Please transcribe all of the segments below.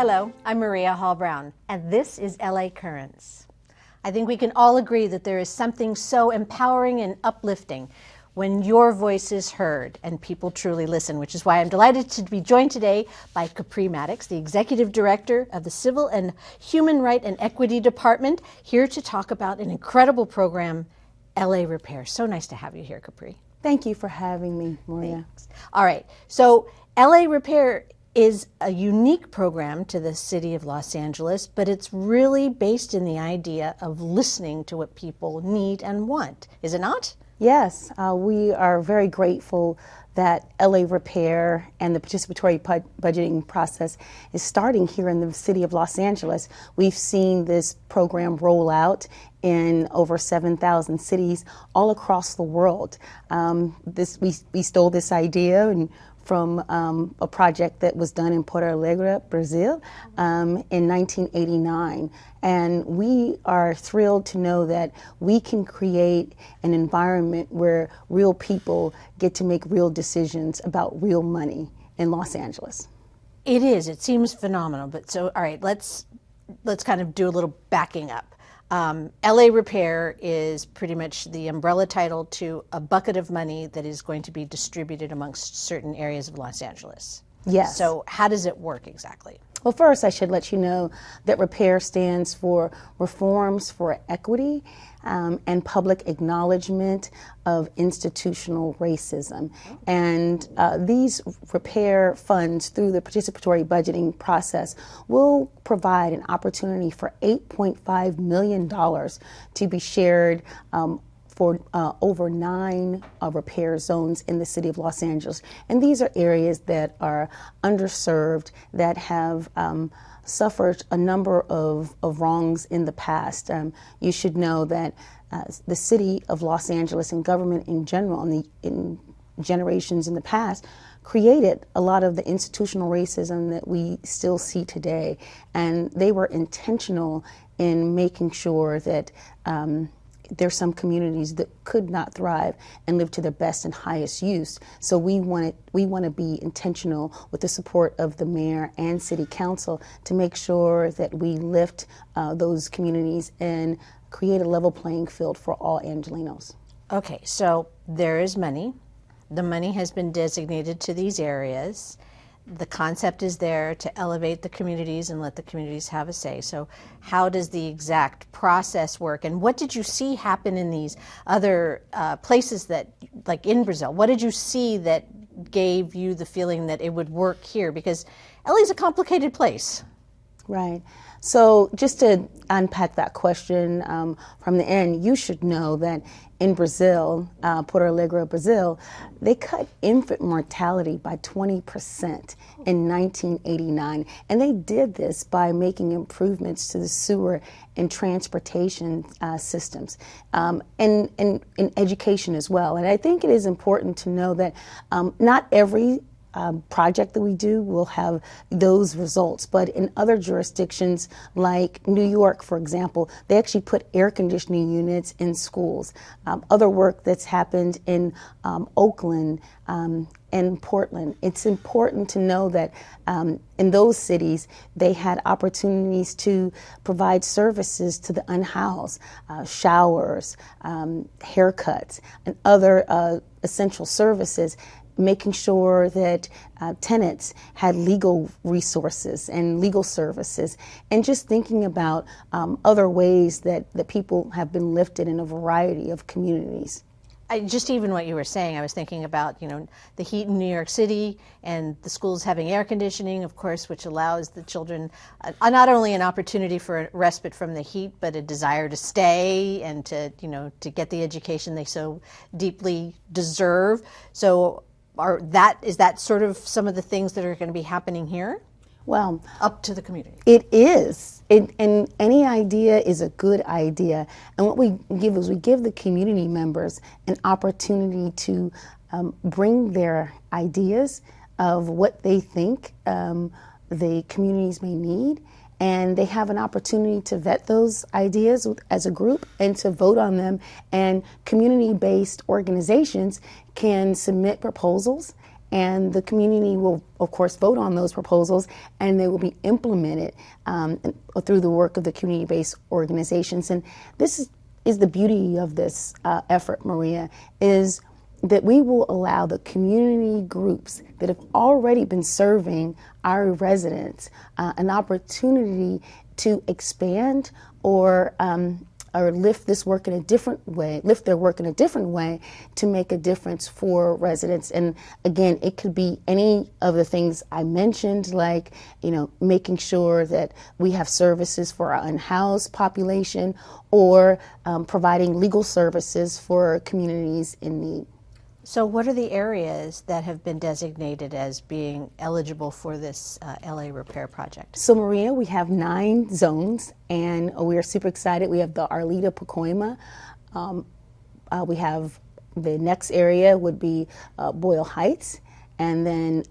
Hello, I'm Maria Hall Brown, and this is LA Currents. I think we can all agree that there is something so empowering and uplifting when your voice is heard and people truly listen, which is why I'm delighted to be joined today by Capri Maddox, the Executive Director of the Civil and Human Right and Equity Department, here to talk about an incredible program, LAREPAIR. So nice to have you here, Capri. Thank you for having me, Maria. Thanks. All right, so LAREPAIR is a unique program to the city of Los Angeles, but it's really based in the idea of listening to what people need and want. Is it not? Yes, we are very grateful that LAREPAIR and the participatory budgeting process is starting here in the city of Los Angeles. We've seen this program roll out in over 7,000 cities all across the world. We stole this idea from a project that was done in Porto Alegre, Brazil, in 1989. And we are thrilled to know that we can create an environment where real people get to make real decisions about real money in Los Angeles. It is. It seems phenomenal. But so, all right, let's kind of do a little backing up. LAREPAIR is pretty much the umbrella title to a bucket of money that is going to be distributed amongst certain areas of Los Angeles. Yes. So how does it work exactly? Well, first I should let you know that REPAIR stands for Reforms for Equity and Public Acknowledgement of Institutional Racism. And these REPAIR funds, through the participatory budgeting process, will provide an opportunity for $8.5 million to be shared for over 9 repair zones in the city of Los Angeles. And these are areas that are underserved, that have suffered a number of wrongs in the past. You should know that the city of Los Angeles and government in general, in generations in the past, created a lot of the institutional racism that we still see today. And they were intentional in making sure that there's some communities that could not thrive and live to their best and highest use. So we want to be intentional with the support of the mayor and city council to make sure that we lift those communities and create a level playing field for all Angelenos. Okay, so there is money. The money has been designated to these areas. The concept is there to elevate the communities and let the communities have a say. So how does the exact process work? And what did you see happen in these other places that, like in Brazil? What did you see that gave you the feeling that it would work here? Because LA is a complicated place. Right. So just to unpack that question from the end, you should know that in Brazil, Porto Alegre, Brazil, they cut infant mortality by 20% in 1989. And they did this by making improvements to the sewer and transportation systems, and in education as well. And I think it is important to know that not every project that we do will have those results. But in other jurisdictions, like New York, for example, they actually put air conditioning units in schools. Other work that's happened in Oakland and Portland. It's important to know that in those cities, they had opportunities to provide services to the unhoused, showers, haircuts, and other essential services, making sure that tenants had legal resources and legal services, and just thinking about other ways that people have been lifted in a variety of communities. Just even what you were saying, I was thinking about, the heat in New York City and the schools having air conditioning, of course, which allows the children not only an opportunity for a respite from the heat, but a desire to stay and to get the education they so deeply deserve. So is that sort of some of the things that are going to be happening here? Well, up to the community. It is. And any idea is a good idea. And what we give is we give the community members an opportunity to bring their ideas of what they think the communities may need. And they have an opportunity to vet those ideas as a group and to vote on them. And community-based organizations can submit proposals and the community will, of course, vote on those proposals, and they will be implemented through the work of the community-based organizations. And this is the beauty of this effort, Maria, is that we will allow the community groups that have already been serving our residents an opportunity to expand or lift this work in a different way, lift their work in a different way to make a difference for residents. And again, it could be any of the things I mentioned, like, making sure that we have services for our unhoused population, or providing legal services for communities in need. So what are the areas that have been designated as being eligible for this LA Repair project? So Maria, we have 9 zones, and we are super excited. We have the Arleta Pacoima. We have the next area would be Boyle Heights, and then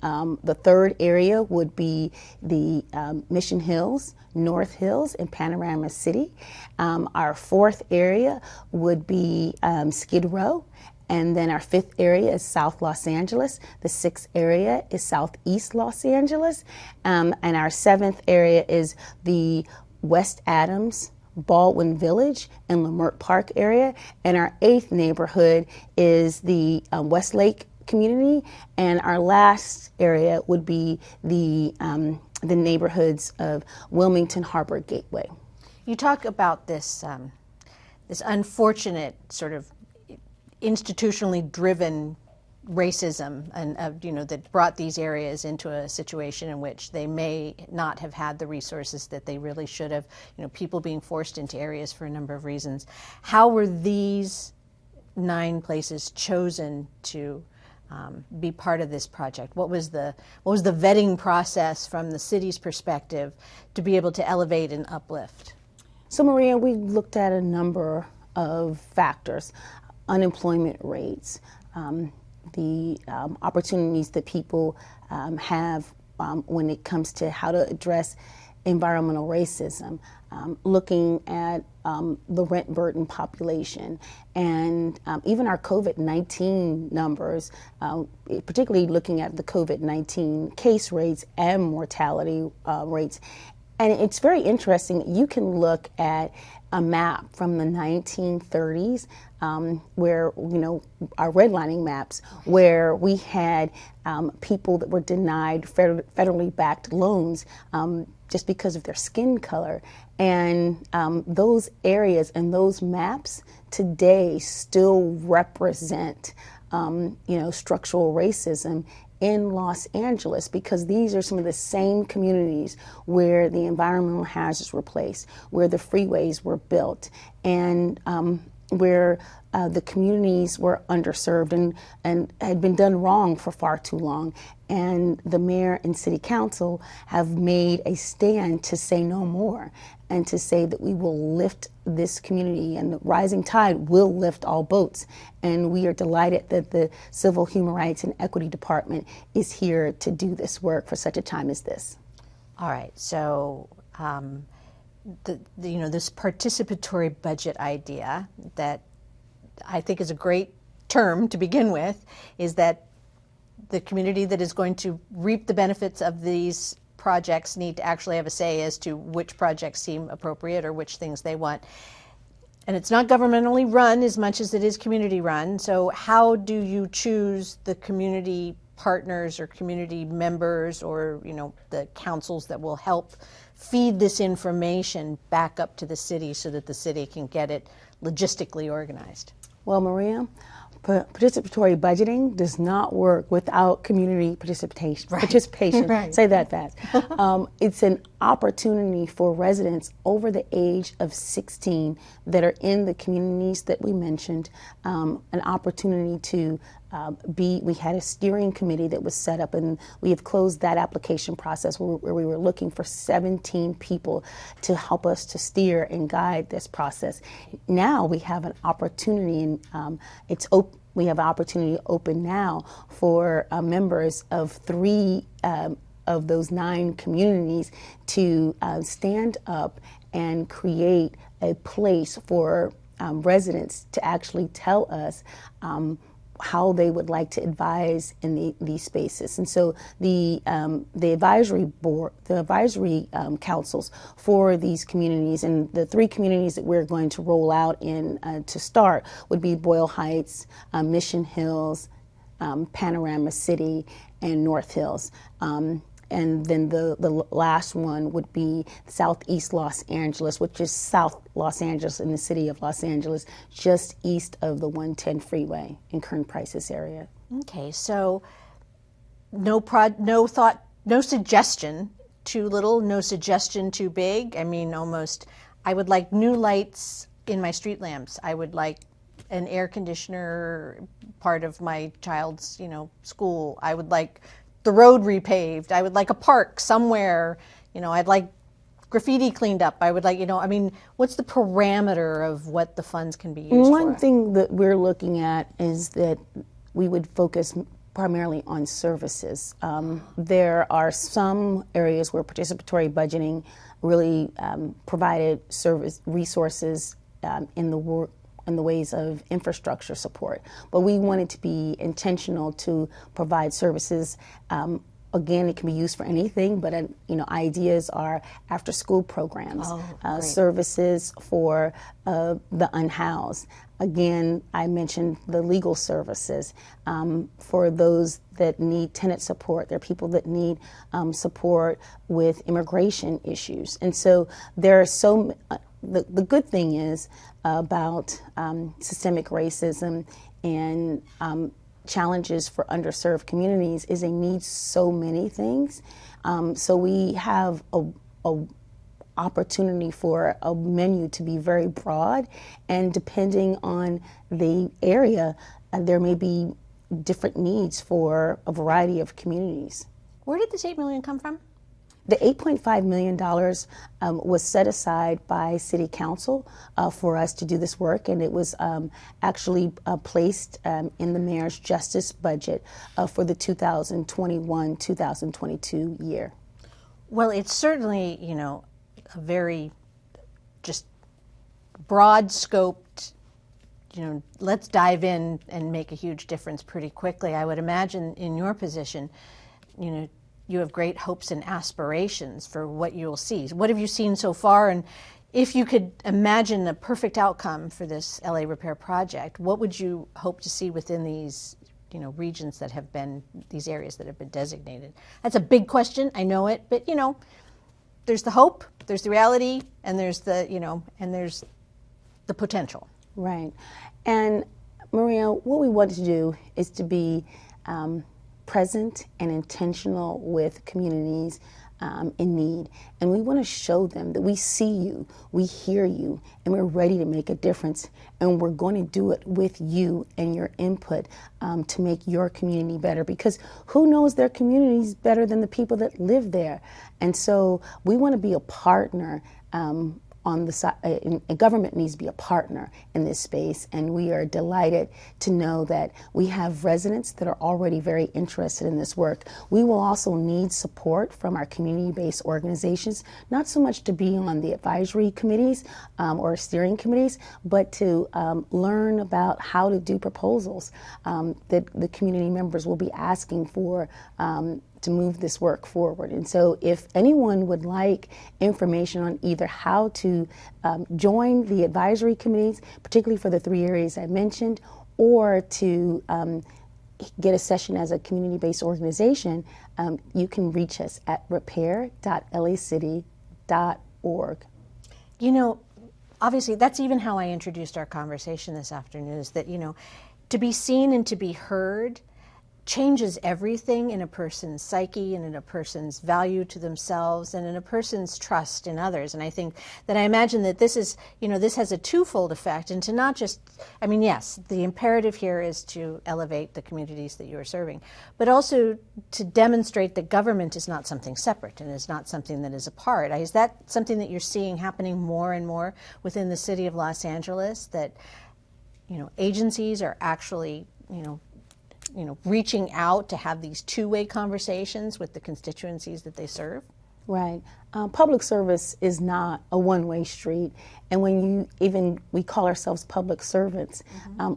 the third area would be the Mission Hills, North Hills, and Panorama City. Our fourth area would be Skid Row. And then our 5th area is South Los Angeles. The 6th area is Southeast Los Angeles. And our 7th area is the West Adams, Baldwin Village, and Leimert Park area. And our 8th neighborhood is the Westlake community. And our last area would be the neighborhoods of Wilmington Harbor Gateway. You talk about this, this unfortunate sort of institutionally driven racism, and that brought these areas into a situation in which they may not have had the resources that they really should have. People being forced into areas for a number of reasons. How were these 9 places chosen to be part of this project? What was the vetting process from the city's perspective to be able to elevate and uplift? So Maria, we looked at a number of factors. Unemployment rates, the opportunities that people have when it comes to how to address environmental racism, looking at the rent burden population, and even our COVID-19 numbers, particularly looking at the COVID-19 case rates and mortality rates. And it's very interesting that you can look at a map from the 1930s, where, our redlining maps, where we had people that were denied federally backed loans just because of their skin color. And those areas and those maps today still represent, structural racism in Los Angeles, because these are some of the same communities where the environmental hazards were placed, where the freeways were built, and where the communities were underserved and had been done wrong for far too long. And the mayor and city council have made a stand to say no more, and to say that we will lift this community, and the rising tide will lift all boats. And we are delighted that the Civil Human Rights and Equity Department is here to do this work for such a time as this. All right, so this participatory budget idea that I think is a great term to begin with, is that the community that is going to reap the benefits of these projects need to actually have a say as to which projects seem appropriate or which things they want. And it's not governmentally run as much as it is community run. So how do you choose the community partners or community members, or the councils that will help feed this information back up to the city so that the city can get it logistically organized? Well, Maria, participatory budgeting does not work without community participation. Right. Participation. Right. Say that fast. It's an opportunity for residents over the age of 16 that are in the communities that we mentioned, an opportunity to we had a steering committee that was set up, and we have closed that application process where we were looking for 17 people to help us to steer and guide this process. Now we have an opportunity, and we have an opportunity open now for members of 3 of those 9 communities to stand up and create a place for residents to actually tell us how they would like to advise in these spaces. And so the advisory board, the advisory councils for these communities, and the 3 communities that we're going to roll out in to start would be Boyle Heights, Mission Hills, Panorama City, and North Hills. And then the last one would be Southeast Los Angeles, which is South Los Angeles in the city of Los Angeles, just east of the 110 freeway in Kern-Prices area. Okay, so no suggestion too little, no suggestion too big. I mean, almost, I would like new lights in my street lamps. I would like an air conditioner part of my child's, school. I would like the road repaved. I would like a park somewhere. I'd like graffiti cleaned up. I would like, what's the parameter of what the funds can be used for? One thing that we're looking at is that we would focus primarily on services. There are some areas where participatory budgeting really provided service resources in the ways of infrastructure support. But we wanted to be intentional to provide services. Again, it can be used for anything, but ideas are after-school programs, services for the unhoused. Again, I mentioned the legal services for those that need tenant support. There are people that need support with immigration issues. And so there are the good thing is about systemic racism and challenges for underserved communities is they need so many things. So we have a opportunity for a menu to be very broad, and depending on the area, there may be different needs for a variety of communities. Where did this $8 million come from? The $8.5 million was set aside by City Council for us to do this work, and it was actually placed in the Mayor's Justice budget for the 2021-2022 year. Well, it's certainly, a very just broad-scoped, let's dive in and make a huge difference pretty quickly. I would imagine in your position, you have great hopes and aspirations for what you'll see. What have you seen so far? And if you could imagine a perfect outcome for this LA Repair project, what would you hope to see within these, regions that have been, these areas that have been designated? That's a big question, I know it, but there's the hope, there's the reality, and there's the, and there's the potential. Right. And Maria, what we want to do is to be present and intentional with communities in need. And we want to show them that we see you, we hear you, and we're ready to make a difference. And we're going to do it with you and your input to make your community better, because who knows their communities better than the people that live there? And so we want to be a partner on the side. Government needs to be a partner in this space, and we are delighted to know that we have residents that are already very interested in this work. We will also need support from our community-based organizations, not so much to be on the advisory committees or steering committees, but to learn about how to do proposals that the community members will be asking for to move this work forward. And so if anyone would like information on either how to join the advisory committees, particularly for the 3 areas I mentioned, or to get a session as a community-based organization, you can reach us at repair.lacity.org. Obviously, that's even how I introduced our conversation this afternoon, is that, to be seen and to be heard changes everything in a person's psyche and in a person's value to themselves and in a person's trust in others. And I think that I imagine that this is, this has a twofold effect, and to not just, yes, the imperative here is to elevate the communities that you are serving, but also to demonstrate that government is not something separate and is not something that is apart. Is that something that you're seeing happening more and more within the city of Los Angeles, that, agencies are actually, reaching out to have these two-way conversations with the constituencies that they serve? Right. Public service is not a one-way street. And we call ourselves public servants,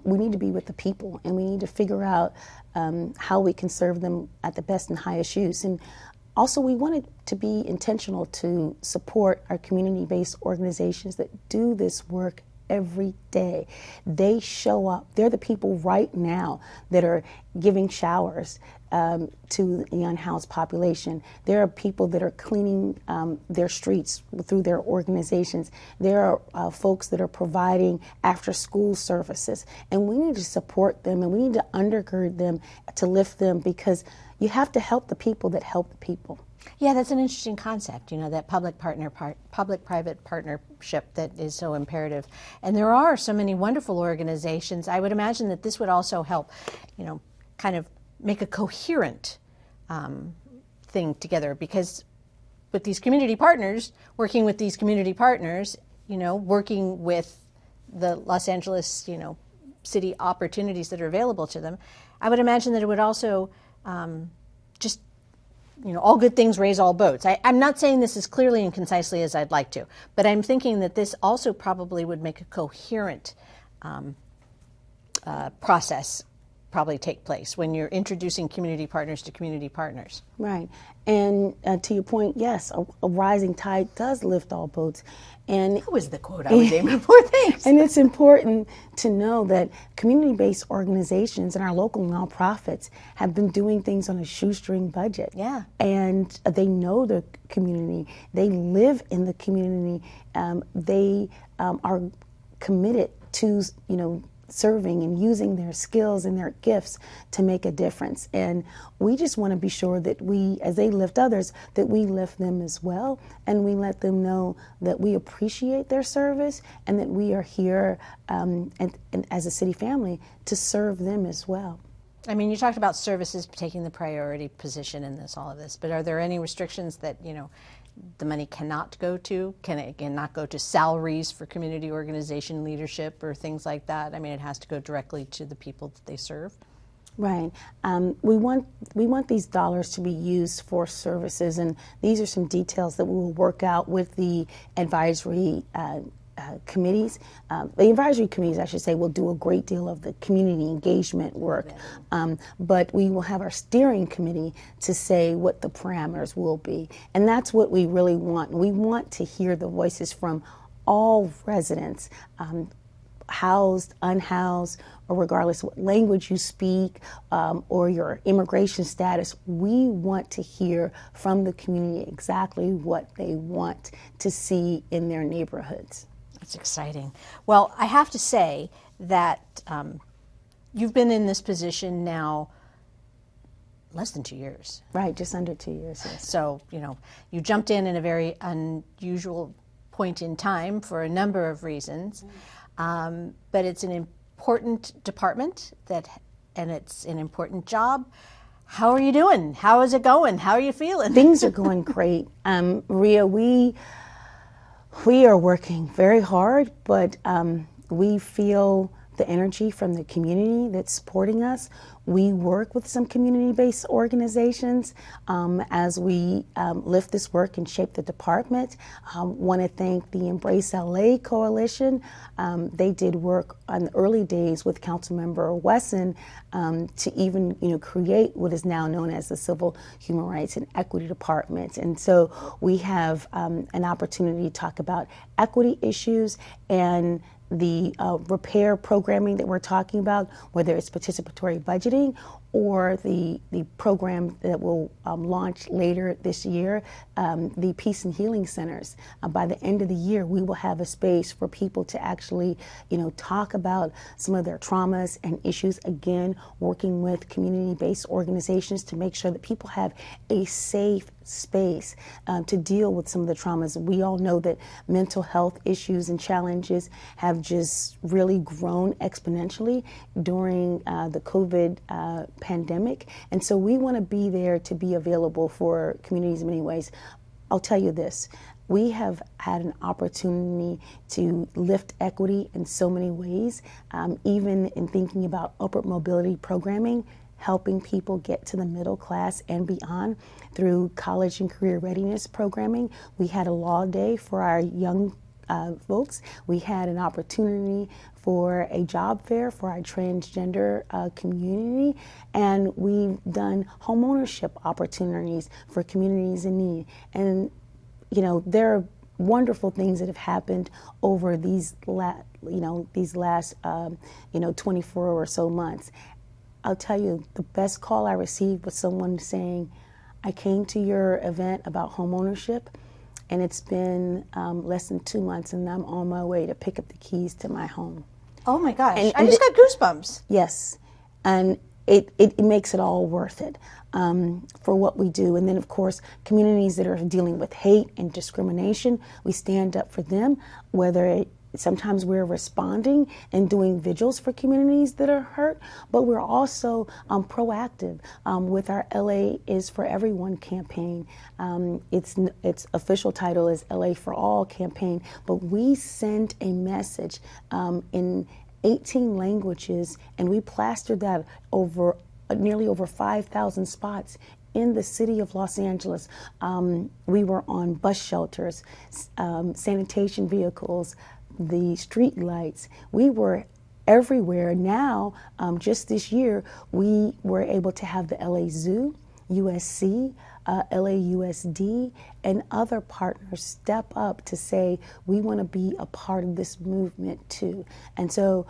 we need to be with the people, and we need to figure out how we can serve them at the best and highest use. And also, we wanted to be intentional to support our community-based organizations that do this work every day. They show up. They're the people right now that are giving showers to the unhoused population. There are people that are cleaning their streets through their organizations. There are folks that are providing after-school services. And we need to support them, and we need to undergird them to lift them, because you have to help the people that help the people. Yeah, that's an interesting concept, you know, that public-private partnership that is so imperative. And there are so many wonderful organizations. I would imagine that this would also help, you know, kind of make a coherent thing together, because with these community partners, working with these community partners, you know, working with the Los Angeles, you know, city opportunities that are available to them, I would imagine that it would also just, you know, all good things raise all boats. I'm not saying this as clearly and concisely as I'd like to, but I'm thinking that this also probably would make a coherent process probably take place when you're introducing community partners to community partners. Right. And to your point, yes, a rising tide does lift all boats. And that was the quote I was aiming for. Thanks. And it's important to know that community-based organizations and our local nonprofits have been doing things on a shoestring budget. Yeah. And they know the community. They live in the community. They are committed to, you know, serving and using their skills and their gifts to make a difference. And we just want to be sure that we, as they lift others, that we lift them as well, and we let them know that we appreciate their service and that we are here and as a city family to serve them as well. I mean, you talked about services taking the priority position in this, all of this, but are there any restrictions that, you know, the money cannot go to? Can it not go to salaries for community organization leadership or things like that? I mean, it has to go directly to the people that they serve. Right. We want these dollars to be used for services, and these are some details that we will work out with the advisory committees. The advisory committees, I should say, will do a great deal of the community engagement work, but we will have our steering committee to say what the parameters will be. And that's what we really want. We want to hear the voices from all residents, housed, unhoused, or regardless of what language you speak or your immigration status. We want to hear from the community exactly what they want to see in their neighborhoods. That's exciting. Well, I have to say that you've been in this position now less than 2 years. Right, just under 2 years, yes. So, you know, you jumped in a very unusual point in time for a number of reasons, but it's an important department and it's an important job. How are you doing? How is it going? How are you feeling? Things are going great. Rhea, we are working very hard, but we feel the energy from the community that's supporting us. We work with some community-based organizations as we lift this work and shape the department. Want to thank the Embrace LA Coalition. They did work on the early days with Councilmember Wesson to even, you know, create what is now known as the Civil Human Rights and Equity Department. And so we have an opportunity to talk about equity issues and the repair programming that we're talking about, whether it's participatory budgeting or the program that will launch later this year, the Peace and Healing Centers. By the end of the year, we will have a space for people to actually, you know, talk about some of their traumas and issues, again, working with community-based organizations to make sure that people have a safe space to deal with some of the traumas. We all know that mental health issues and challenges have just really grown exponentially during the COVID pandemic. And so we want to be there to be available for communities in many ways. I'll tell you this. We have had an opportunity to lift equity in so many ways, even in thinking about upward mobility programming helping people get to the middle class and beyond through college and career readiness programming. We had a law day for our young folks. We had an opportunity for a job fair for our transgender community, and we've done homeownership opportunities for communities in need. And you know, there are wonderful things that have happened over these last 24 or so months. I'll tell you, the best call I received was someone saying, I came to your event about homeownership, and it's been less than 2 months, and I'm on my way to pick up the keys to my home. Oh my gosh, I just got goosebumps. Yes, and it makes it all worth it for what we do. And then, of course, communities that are dealing with hate and discrimination, we stand up for them, sometimes we're responding and doing vigils for communities that are hurt, but we're also proactive with our LA is for Everyone campaign. Its official title is LA for All campaign, but we send a message in 18 languages, and we plastered that over nearly over 5,000 spots in the city of Los Angeles. We were on bus shelters, sanitation vehicles, the street lights. We were everywhere. Now, just this year, we were able to have the LA Zoo, USC, LAUSD, and other partners step up to say, we want to be a part of this movement too. And so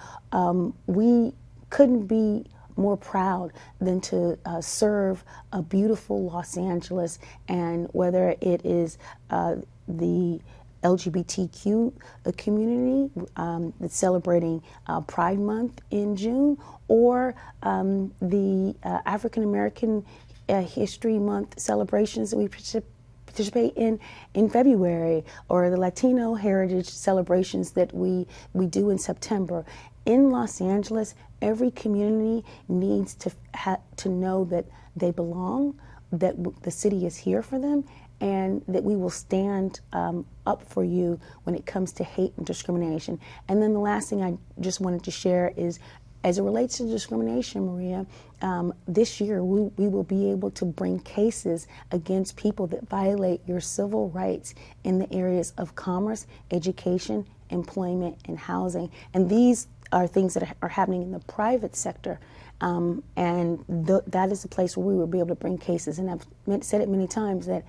we couldn't be more proud than to serve a beautiful Los Angeles, and whether it is the LGBTQ community that's celebrating Pride Month in June, or the African American History Month celebrations that we participate in February, or the Latino Heritage celebrations that we do in September. In Los Angeles, every community needs to know that they belong, that the city is here for them, and that we will stand up for you when it comes to hate and discrimination. And then the last thing I just wanted to share is, as it relates to discrimination, Maria, this year we will be able to bring cases against people that violate your civil rights in the areas of commerce, education, employment, and housing. And these are things that are happening in the private sector. And that is the place where we will be able to bring cases. And I've said it many times that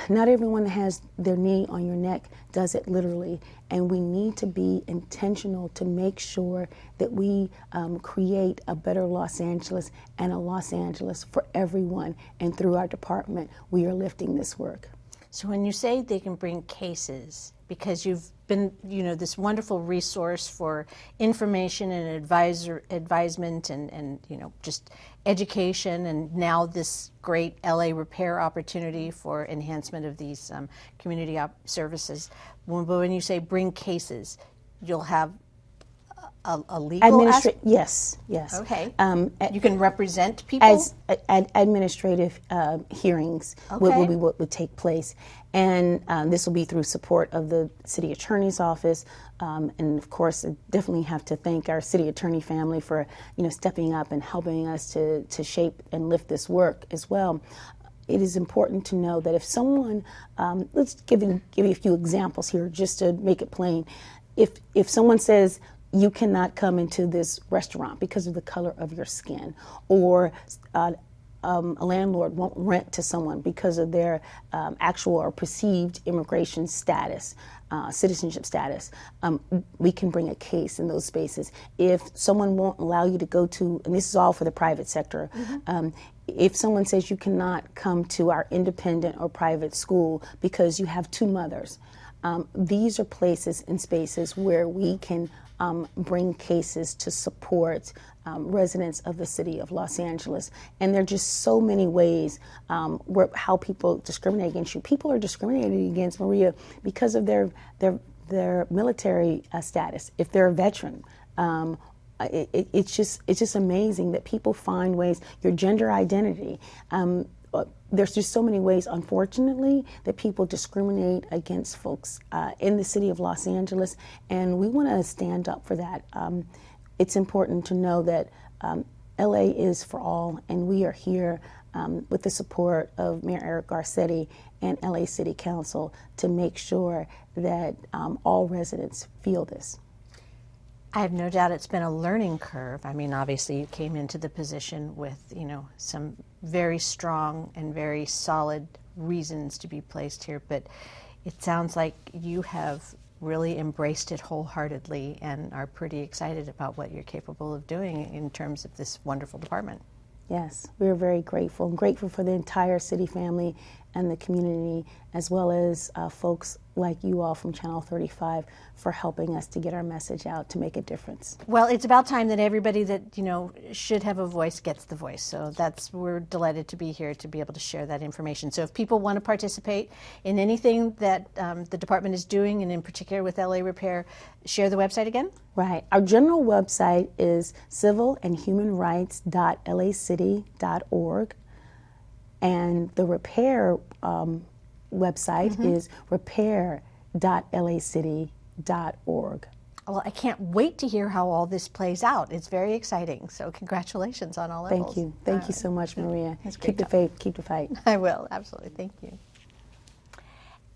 not everyone that has their knee on your neck does it literally, and we need to be intentional to make sure that we create a better Los Angeles, and a Los Angeles for everyone. And through our department, we are lifting this work. So when you say they can bring cases, because you've been, this wonderful resource for information and advisement and just education, and now this great LA Repair opportunity for enhancement of these community services. When you say bring cases, you'll have a legal aspect? Yes. Okay. You can represent people? As administrative hearings would take place. And this will be through support of the city attorney's office. And of course, I definitely have to thank our city attorney family for stepping up and helping us to shape and lift this work as well. It is important to know that if someone, let's give you a few examples here just to make it plain. If someone says, you cannot come into this restaurant because of the color of your skin, or a landlord won't rent to someone because of their actual or perceived immigration status, citizenship status, we can bring a case in those spaces. If someone won't allow you to go to, and this is all for the private sector, if someone says you cannot come to our independent or private school because you have two mothers, these are places and spaces where we can bring cases to support residents of the city of Los Angeles. And there are just so many ways how people discriminate against you. People are discriminated against, Maria, because of their military status. If they're a veteran, it's just amazing that people find ways. Your gender identity. There's just so many ways, unfortunately, that people discriminate against folks in the city of Los Angeles, and we want to stand up for that. It's important to know that LA is for all, and we are here with the support of Mayor Eric Garcetti and LA City Council to make sure that all residents feel this. I have no doubt it's been a learning curve. I mean, obviously you came into the position with, some very strong and very solid reasons to be placed here, but it sounds like you have really embraced it wholeheartedly and are pretty excited about what you're capable of doing in terms of this wonderful department. Yes, we're very grateful. I'm grateful for the entire city family and the community, as well as folks like you all from Channel 35 for helping us to get our message out to make a difference. Well, it's about time that everybody that, should have a voice gets the voice. So we're delighted to be here to be able to share that information. So if people want to participate in anything that the department is doing, and in particular with LA Repair, share the website again? Right. Our general website is civilandhumanrights.lacity.org. And the repair website is repair.lacity.org. Well, I can't wait to hear how all this plays out. It's very exciting. So congratulations on all levels. Thank you. Thank you so much, Maria. Keep the faith, keep the fight. I will, absolutely. Thank you.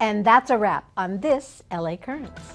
And that's a wrap on this LA Currents.